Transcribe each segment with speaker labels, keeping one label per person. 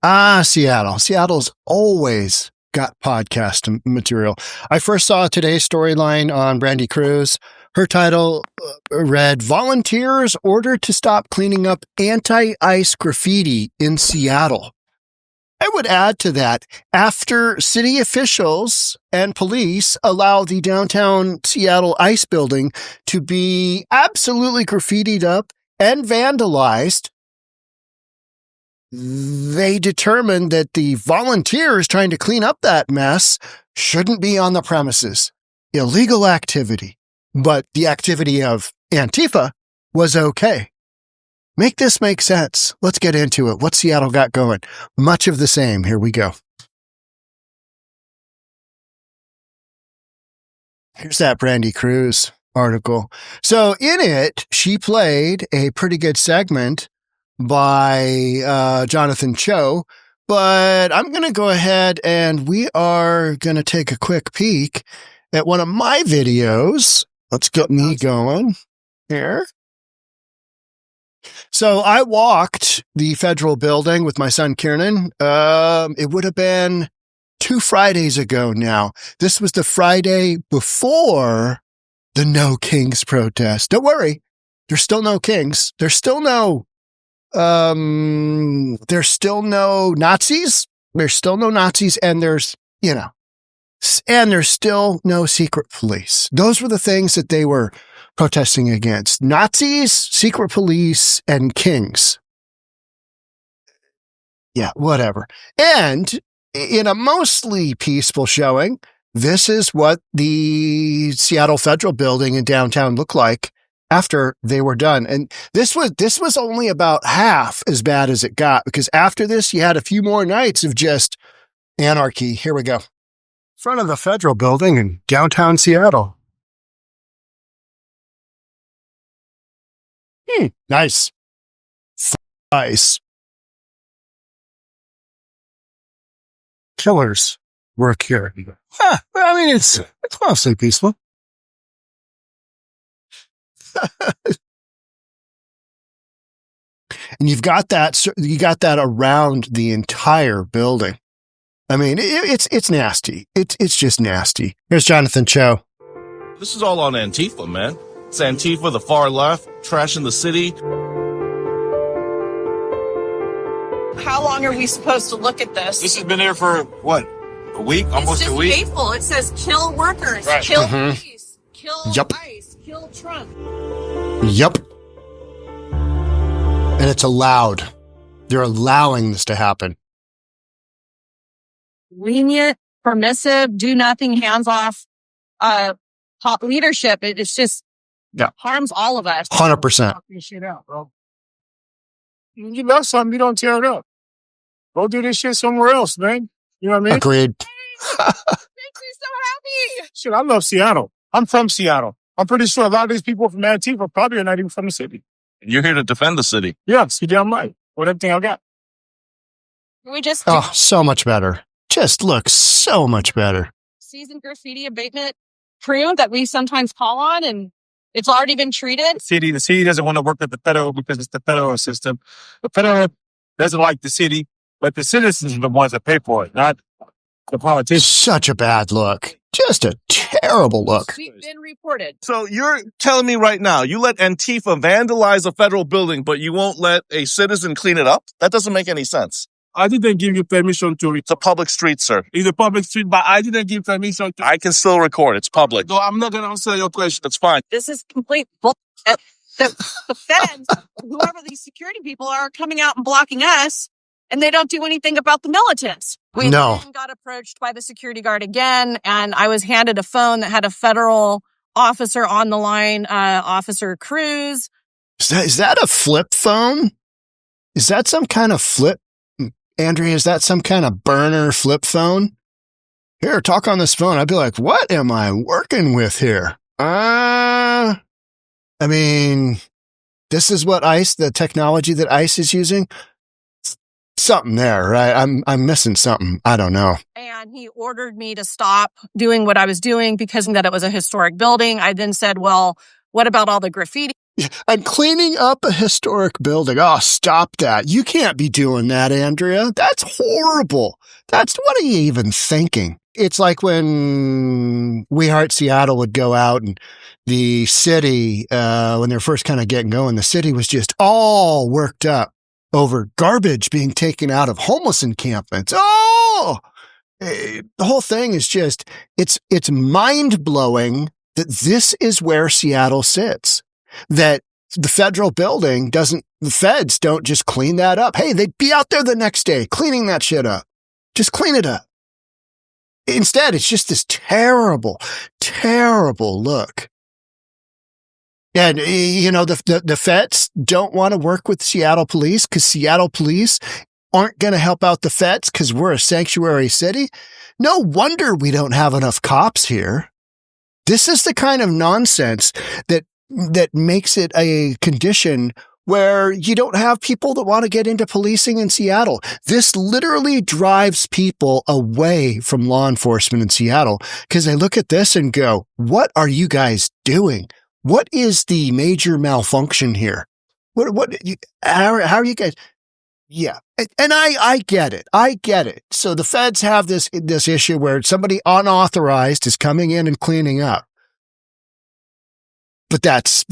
Speaker 1: Seattle. Seattle's always got podcast material. I first saw today's storyline on Brandy Cruz. Her title read, "Volunteers Ordered to Stop Cleaning Up Anti-ICE Graffiti in Seattle." I would add to that, after city officials and police allow the downtown Seattle ICE building to be absolutely graffitied up and vandalized, they determined that the volunteers trying to clean up that mess shouldn't be on the premises. Illegal activity. But the activity of Antifa was okay. Make this make sense. Let's get into it. What Seattle got going? Much of the same. Here we go. Here's that Brandy Cruz article. So in it, she played a pretty good segment by Jonathan Cho, but I'm going to go ahead and we are going to take a quick peek at one of my videos. Let's get me going here. So I walked the federal building with my son Kieran. It would have been 2 Fridays ago now. This was the Friday before the No Kings protest. Don't worry. There's still no Kings. There's still no Nazis. There's still no Nazis, and there's still no secret police. Those were the things that they were protesting against. Nazis, secret police, and Kings. Yeah, whatever. And in a mostly peaceful showing, this is what the Seattle Federal Building in downtown looked like after they were done. And this was only about half as bad as it got, because after this, you had a few more nights of just anarchy. Here we go. Front of the Federal Building in downtown Seattle. Nice. Nice. Killers work here. I mean, it's mostly peaceful. And you got that around the entire building. I mean, it's nasty. It's just nasty. Here's Jonathan Cho.
Speaker 2: This is all on Antifa, man. It's Antifa, the far left, trashing the city.
Speaker 3: How long are we supposed to look at this?
Speaker 4: This has been there for, what, a week? Almost a week?
Speaker 3: It's just hateful. It says kill workers,
Speaker 4: right.
Speaker 3: Kill police, kill ICE, kill Trump.
Speaker 1: Yep. And it's allowed. They're allowing this to happen.
Speaker 3: Lenient, permissive, do nothing, hands off, top leadership. It's just harms all of us.
Speaker 1: 100%.
Speaker 4: This shit out, bro. You love something, you don't tear it up. Go do this shit somewhere else, man. You know what I mean?
Speaker 1: Agreed.
Speaker 3: Makes me so happy.
Speaker 4: Shit, I love Seattle. I'm from Seattle. I'm pretty sure a lot of these people from Antifa probably are not even from the city.
Speaker 2: You're here to defend the city.
Speaker 4: Yeah, you damn right. With everything I got.
Speaker 3: We just
Speaker 1: so much better. Just looks so much better.
Speaker 3: season graffiti abatement crew that we sometimes call on, and it's already been treated.
Speaker 4: The city doesn't want to work with the federal because it's the federal system. The federal doesn't like the city, but the citizens are the ones that pay for it, not the politicians.
Speaker 1: Such a bad look. Just a terrible look.
Speaker 3: We've been reported.
Speaker 2: So you're telling me right now, you let Antifa vandalize a federal building, but you won't let a citizen clean it up? That doesn't make any sense.
Speaker 4: I didn't give you permission to.
Speaker 2: It's a public street, sir.
Speaker 4: It's a public street, but I didn't give permission to.
Speaker 2: I can still record. It's public.
Speaker 4: No, I'm not going to answer your question.
Speaker 2: That's fine.
Speaker 3: This is complete bullshit. The feds, whoever these security people are, coming out and blocking us, and they don't do anything about the militants. We then got approached by the security guard again, and I was handed a phone that had a federal officer on the line, Officer Cruz.
Speaker 1: Is that a flip phone? Is that some kind of flip? Andrea, is that some kind of burner flip phone? Here, talk on this phone. I'd be like, what am I working with here? I mean, this is what the technology that ICE is using? Something there, right? I'm missing something. I don't know.
Speaker 3: And he ordered me to stop doing what I was doing because that it was a historic building. I then said, well, what about all the graffiti?
Speaker 1: And cleaning up a historic building. Oh, stop that. You can't be doing that, Andrea. That's horrible. What are you even thinking? It's like when We Heart Seattle would go out and the city, when they're first kind of getting going, the city was just all worked up over garbage being taken out of homeless encampments. Oh, the whole thing is just, it's mind-blowing that this is where Seattle sits. That the federal building the feds don't just clean that up. Hey, they'd be out there the next day cleaning that shit up. Just clean it up. Instead, it's just this terrible, terrible look. And, the feds don't want to work with Seattle police because Seattle police aren't going to help out the feds because we're a sanctuary city. No wonder we don't have enough cops here. This is the kind of nonsense that makes it a condition where you don't have people that want to get into policing in Seattle. This literally drives people away from law enforcement in Seattle because they look at this and go, what are you guys doing? What is the major malfunction here? How are you guys? Yeah. And I get it. I get it. So the feds have this issue where somebody unauthorized is coming in and cleaning up. But that's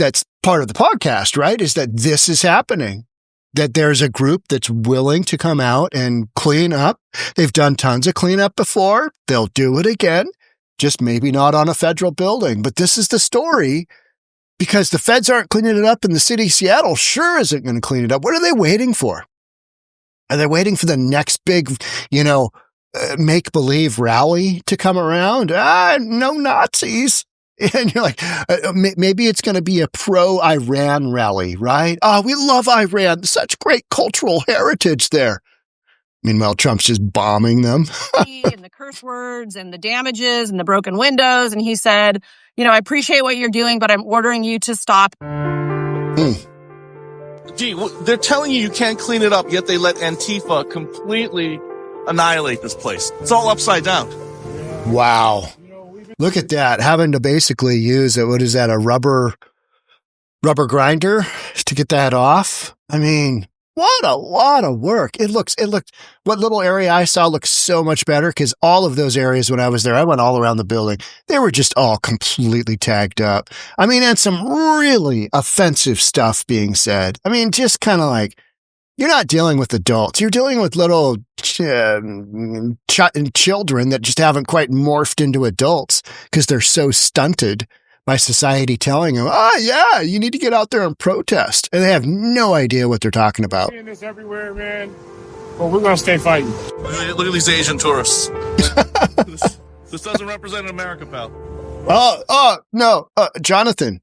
Speaker 1: part of the podcast, right? Is that this is happening, that there's a group that's willing to come out and clean up. They've done tons of cleanup before. They'll do it again, just maybe not on a federal building. But this is the story because the feds aren't cleaning it up and the city of Seattle sure isn't going to clean it up. What are they waiting for? Are they waiting for the next big, make-believe rally to come around? No Nazis. And you're like, maybe it's going to be a pro-Iran rally, right? Oh, we love Iran. Such great cultural heritage there. Meanwhile, Trump's just bombing them.
Speaker 3: And the curse words and the damages and the broken windows. And he said, I appreciate what you're doing, but I'm ordering you to stop.
Speaker 2: Gee, they're telling you can't clean it up, yet they let Antifa completely annihilate this place. It's all upside down.
Speaker 1: Wow. Look at that, having to basically use a rubber grinder to get that off. I mean, what a lot of work. What little area I saw looks so much better because all of those areas when I was there, I went all around the building. They were just all completely tagged up. I mean, and some really offensive stuff being said. I mean, just kind of like, you're not dealing with adults. You're dealing with little children that just haven't quite morphed into adults because they're so stunted by society telling them, yeah, you need to get out there and protest. And they have no idea what they're talking about.
Speaker 4: Seeing this everywhere, man. Well, we're going to stay fighting.
Speaker 2: Look at these Asian tourists. This doesn't represent America, pal.
Speaker 1: No, Jonathan,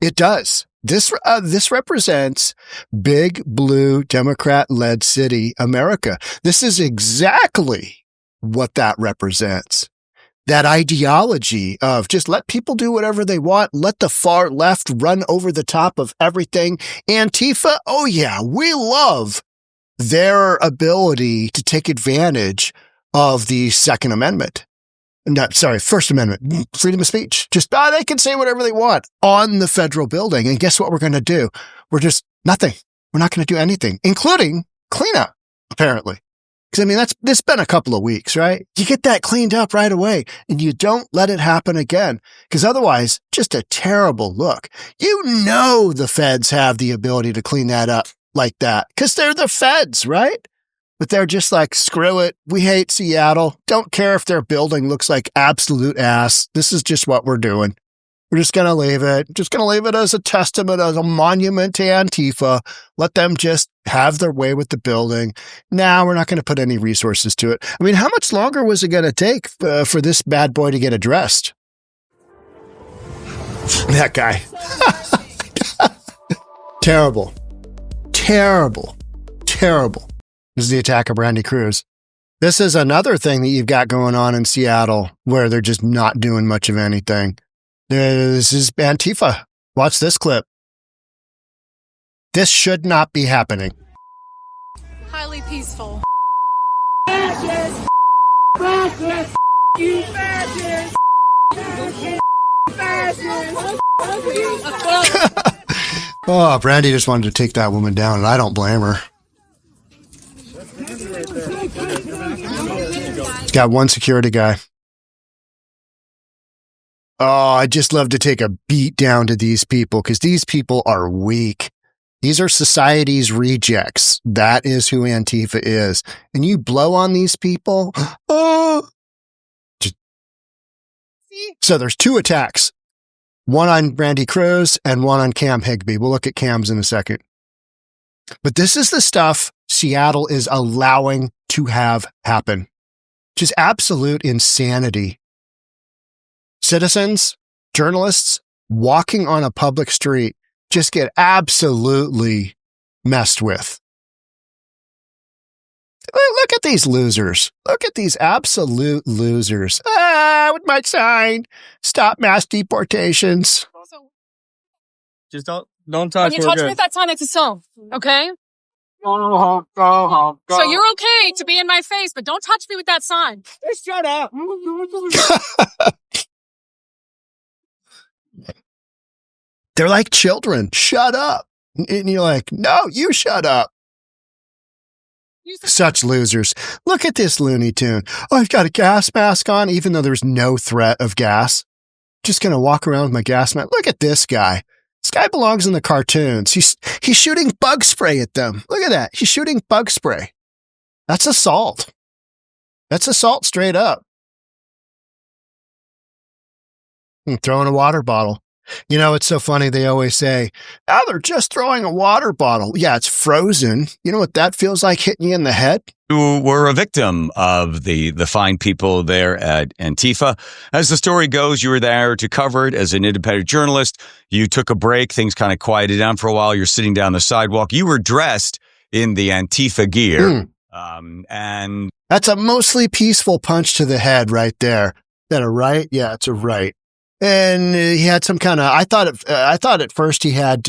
Speaker 1: it does. This represents big blue Democrat-led city America. This is exactly what that represents. That ideology of just let people do whatever they want, let the far left run over the top of everything. Antifa, oh yeah, we love their ability to take advantage of the Second Amendment. First Amendment, freedom of speech. Just, they can say whatever they want on the federal building. And guess what we're going to do? We're just nothing. We're not going to do anything, including cleanup, apparently. Because, I mean, it's been a couple of weeks, right? You get that cleaned up right away and you don't let it happen again. Because otherwise, just a terrible look. The feds have the ability to clean that up like that because they're the feds, right? But they're just like, screw it. We hate Seattle. Don't care if their building looks like absolute ass. This is just what we're doing. We're just going to leave it. Just going to leave it as a testament, as a monument to Antifa. Let them just have their way with the building. Now we're not going to put any resources to it. I mean, how much longer was it going to take for this bad boy to get addressed? That guy. Terrible. Terrible. Terrible. This is the attack of Brandy Cruz. This is another thing that you've got going on in Seattle where they're just not doing much of anything. This is Antifa. Watch this clip. This should not be happening.
Speaker 3: Highly peaceful.
Speaker 5: Fascist! Fascist! You fascist! Fascist!
Speaker 1: Oh, Brandy just wanted to take that woman down, and I don't blame her. Got one security guy. Oh, I'd just love to take a beat down to these people because these people are weak. These are society's rejects. That is who Antifa is. And you blow on these people. Oh. So there's 2 attacks. One on Brandy Cruz and one on 𝗪𝗪𝗧𝗔𝗠𝗪𝗧𝗔𝗬. We'll look at cams in a second. But this is the stuff Seattle is allowing to have happen. Just absolute insanity. Citizens, journalists, walking on a public street just get absolutely messed with. Look at these losers. Look at these absolute losers. With my sign, stop mass deportations.
Speaker 6: Just don't touch.
Speaker 7: When you touch me with that sign, it's a song, okay? So you're okay to be in my face, but don't touch me with that sign.
Speaker 6: Just shut up.
Speaker 1: They're like children. Shut up. And you're like, no, you shut up. Such losers. Look at this Looney Tune. Oh, I've got a gas mask on, even though there's no threat of gas. Just going to walk around with my gas mask. Look at this guy. This guy belongs in the cartoons. He's shooting bug spray at them. Look at that. He's shooting bug spray. That's assault. That's assault straight up. And throwing a water bottle. You know, it's so funny. They always say, oh, they're just throwing a water bottle. Yeah, it's frozen. You know what that feels like hitting you in the head?
Speaker 8: You were a victim of the fine people there at Antifa. As the story goes, you were there to cover it as an independent journalist. You took a break. Things kind of quieted down for a while. You're sitting down the sidewalk. You were dressed in the Antifa gear. And
Speaker 1: that's a mostly peaceful punch to the head right there. Is that a right? Yeah, it's a right. And he had some kind of, I thought at first he had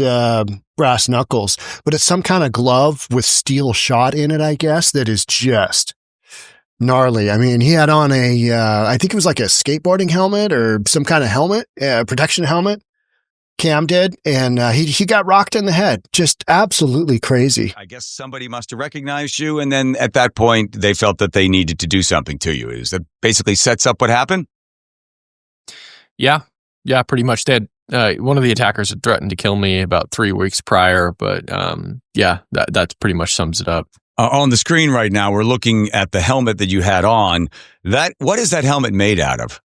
Speaker 1: brass knuckles, but it's some kind of glove with steel shot in it, I guess, that is just gnarly. I mean, he had on I think it was like a skateboarding helmet or some kind of helmet, protection helmet. Cam did, and he got rocked in the head. Just absolutely crazy.
Speaker 8: I guess somebody must have recognized you, and then at that point, they felt that they needed to do something to you. Is that basically sets up what happened?
Speaker 9: Yeah, pretty much. They had, one of the attackers had threatened to kill me about 3 weeks prior, but that pretty much sums it up.
Speaker 8: On the screen right now, we're looking at the helmet that you had on. What is that helmet made out of?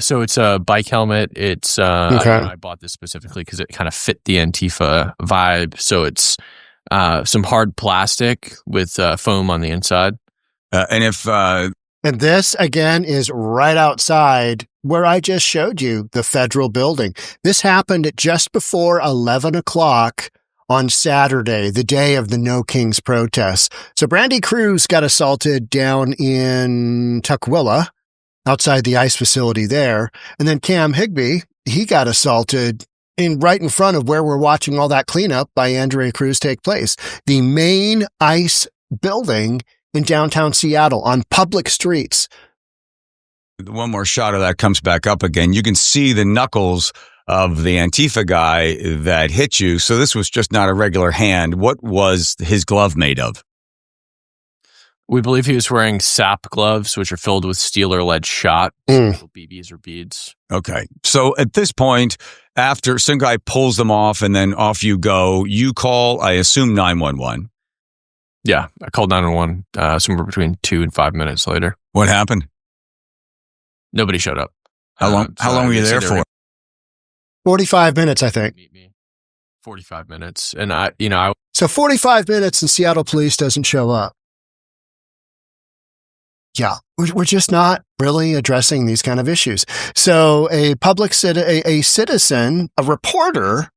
Speaker 9: So it's a bike helmet. It's I bought this specifically because it kind of fit the Antifa vibe. So it's some hard plastic with foam on the inside.
Speaker 1: And this, again, is right outside where I just showed you, the federal building. This happened at just before 11 o'clock on Saturday, the day of the No Kings protests. So Brandy Cruz got assaulted down in Tukwila, outside the ICE facility there. And then 𝗪𝗪𝗧𝗛𝗏, he got assaulted right in front of where we're watching all that cleanup by Brandy Cruz take place. The main ICE building in downtown Seattle on public streets.
Speaker 8: One more shot of that comes back up again. You can see the knuckles of the Antifa guy that hit you. So this was just not a regular hand. What was his glove made of?
Speaker 9: We believe he was wearing SAP gloves, which are filled with steel or lead shot, BBs or beads.
Speaker 8: Okay. So at this point, after some guy pulls them off and then off you go, you call, I assume, 911.
Speaker 9: Yeah, I called 911 somewhere between 2 and 5 minutes later.
Speaker 8: What happened?
Speaker 9: Nobody showed up.
Speaker 8: How long were you there for?
Speaker 1: 45 minutes, I think.
Speaker 9: 45 minutes. And
Speaker 1: So 45 minutes and Seattle police doesn't show up. Yeah, we're just not really addressing these kind of issues. So a citizen, a reporter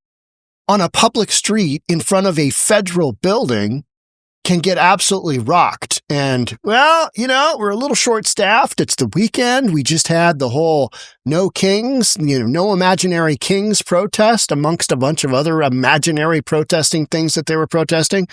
Speaker 1: on a public street in front of a federal building can get absolutely rocked. And, well, we're a little short-staffed. It's the weekend. We just had the whole No Kings, no imaginary kings protest amongst a bunch of other imaginary protesting things that they were protesting.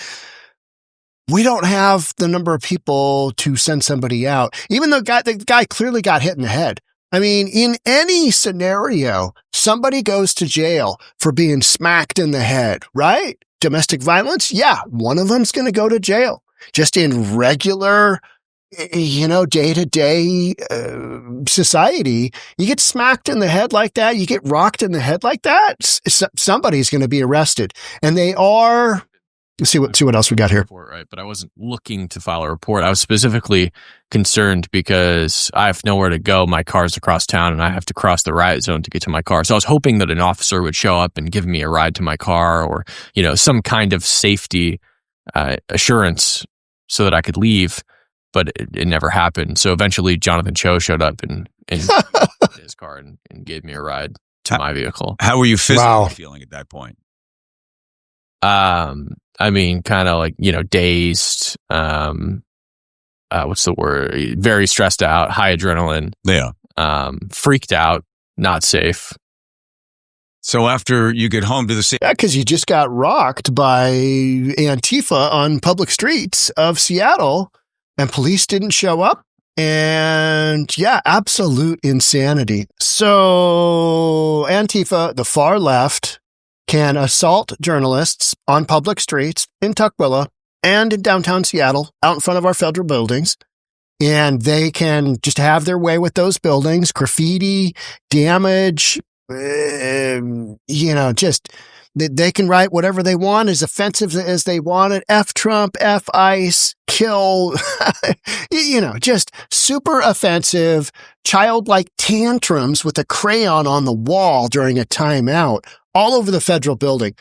Speaker 1: We don't have the number of people to send somebody out, even though the guy clearly got hit in the head. I mean, in any scenario, somebody goes to jail for being smacked in the head, right? Domestic violence, yeah, one of them's going to go to jail. Just in regular, day-to-day society, you get smacked in the head like that, you get rocked in the head like that, somebody's going to be arrested. And they are... Let's see what else we got here.
Speaker 9: Right, but I wasn't looking to file a report. I was specifically concerned because I have nowhere to go. My car's across town, and I have to cross the riot zone to get to my car. So I was hoping that an officer would show up and give me a ride to my car, or some kind of safety assurance so that I could leave. But it never happened. So eventually, Jonathan Cho showed up in his car and gave me a ride to my vehicle.
Speaker 8: How were you physically feeling at that point?
Speaker 9: I mean, kind of like, dazed, what's the word? Very stressed out, high adrenaline.
Speaker 8: Yeah.
Speaker 9: Freaked out, not safe.
Speaker 8: So after you get home to the city.
Speaker 1: Yeah, because you just got rocked by Antifa on public streets of Seattle and police didn't show up. And yeah, absolute insanity. So Antifa, the far left, can assault journalists on public streets in Tukwila and in downtown Seattle, out in front of our federal buildings. And they can just have their way with those buildings, graffiti, damage, just they can write whatever they want, as offensive as they want it. F Trump, F ICE, kill, just super offensive, childlike tantrums with a crayon on the wall during a timeout all over the federal building.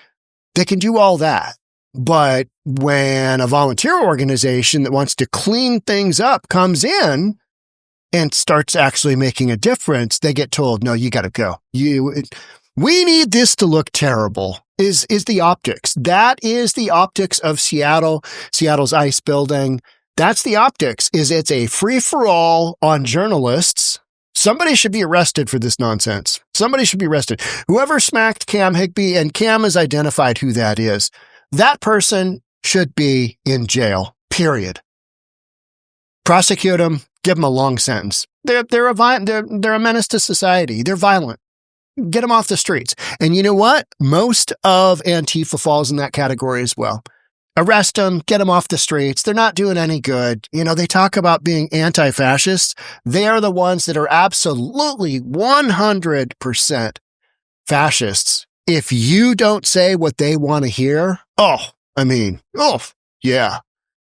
Speaker 1: They can do all that. But when a volunteer organization that wants to clean things up comes in and starts actually making a difference, they get told, no, you got to go. We need this to look terrible, is the optics. That is the optics of Seattle's ICE building. That's the optics, is it's a free-for-all on journalists. Somebody should be arrested for this nonsense. Somebody should be arrested. Whoever smacked Cam Higbee, and Cam has identified who that is, that person should be in jail, period. Prosecute them, give them a long sentence. They're a menace to society. They're violent. Get them off the streets. And you know what? Most of Antifa falls in that category as well. Arrest them, get them off the streets. They're not doing any good. They talk about being anti-fascists. They are the ones that are absolutely 100% fascists. If you don't say what they want to hear, yeah.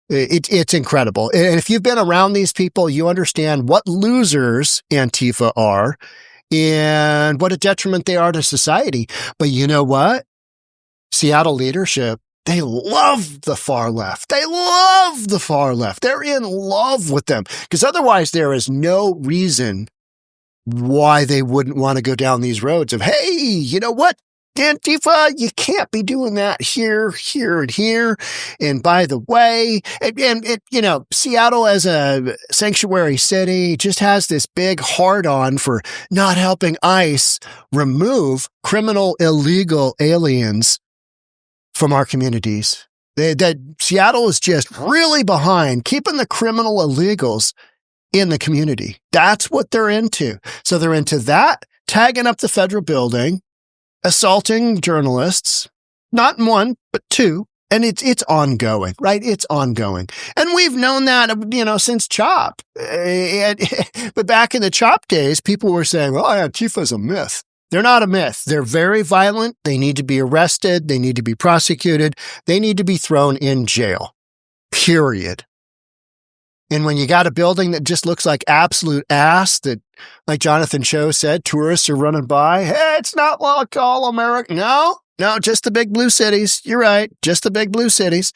Speaker 1: It's incredible. And if you've been around these people, you understand what losers Antifa are and what a detriment they are to society. But you know what? Seattle leadership, they love the far left. They love the far left. They're in love with them, because otherwise there is no reason why they wouldn't want to go down these roads of, hey, you know what? Antifa, you can't be doing that here, here, and here. And by the way, Seattle as a sanctuary city just has this big hard-on for not helping ICE remove criminal, illegal aliens from our communities. That Seattle is just really behind keeping the criminal illegals in the community. That's what they're into. So they're into that, tagging up the federal building, assaulting journalists, not one, but two. And it's ongoing, right? It's ongoing. And we've known that, since CHOP. But back in the CHOP days, people were saying, well, Antifa's a myth. They're not a myth. They're very violent. They need to be arrested. They need to be prosecuted. They need to be thrown in jail, period. And when you got a building that just looks like absolute ass, that, like Jonathan Cho said, tourists are running by, hey, it's not like all America. No, just the big blue cities. You're right. Just the big blue cities.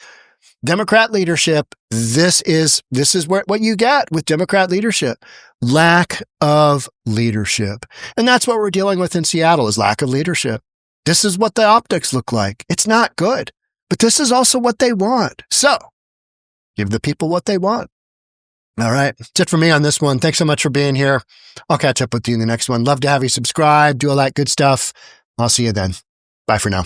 Speaker 1: Democrat leadership. This is what you get with Democrat leadership. Lack of leadership. And that's what we're dealing with in Seattle, is lack of leadership. This is what the optics look like. It's not good, but this is also what they want. So give the people what they want. All right. That's it for me on this one. Thanks so much for being here. I'll catch up with you in the next one. Love to have you subscribe, do all that good stuff. I'll see you then. Bye for now.